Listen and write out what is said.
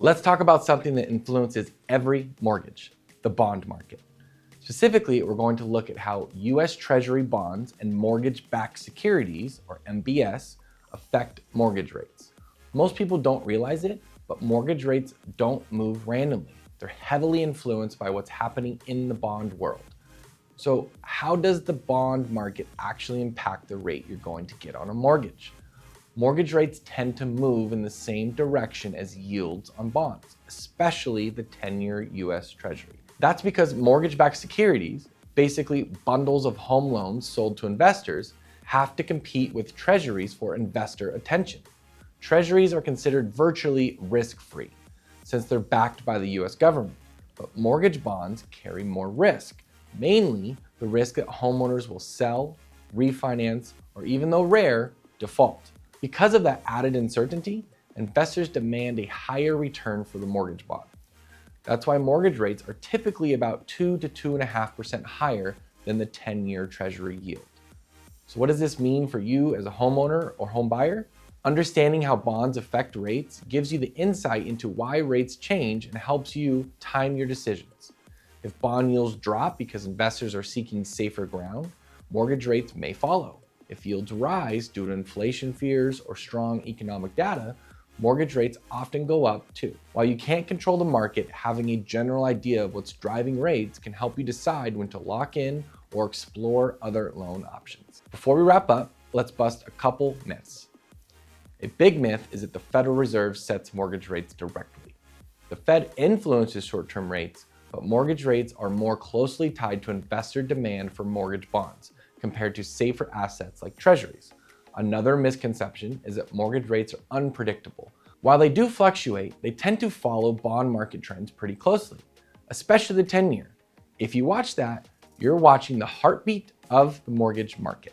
Let's talk about something that influences every mortgage, the bond market. Specifically, we're going to look at how US Treasury bonds and mortgage-backed securities, or MBS, affect mortgage rates. Most people don't realize it, but mortgage rates don't move randomly. They're heavily influenced by what's happening in the bond world. So how does the bond market actually impact the rate you're going to get on a mortgage? Mortgage rates tend to move in the same direction as yields on bonds, especially the 10-year US Treasury. That's because mortgage-backed securities, basically bundles of home loans sold to investors, have to compete with treasuries for investor attention. Treasuries are considered virtually risk-free, since they're backed by the US government, but mortgage bonds carry more risk, mainly the risk that homeowners will sell, refinance, or even though rare, default. Because of that added uncertainty, investors demand a higher return for the mortgage bond. That's why mortgage rates are typically about 2 to 2.5% higher than the 10-year Treasury yield. So what does this mean for you as a homeowner or home buyer? Understanding how bonds affect rates gives you the insight into why rates change and helps you time your decisions. If bond yields drop because investors are seeking safer ground, mortgage rates may follow. If yields rise due to inflation fears or strong economic data, mortgage rates often go up too. While you can't control the market, having a general idea of what's driving rates can help you decide when to lock in or explore other loan options. Before we wrap up, let's bust a couple myths. A big myth is that the Federal Reserve sets mortgage rates directly. The Fed influences short-term rates, but mortgage rates are more closely tied to investor demand for mortgage bonds compared to safer assets like treasuries. Another misconception is that mortgage rates are unpredictable. While they do fluctuate, they tend to follow bond market trends pretty closely, especially the 10-year. If you watch that, you're watching the heartbeat of the mortgage market.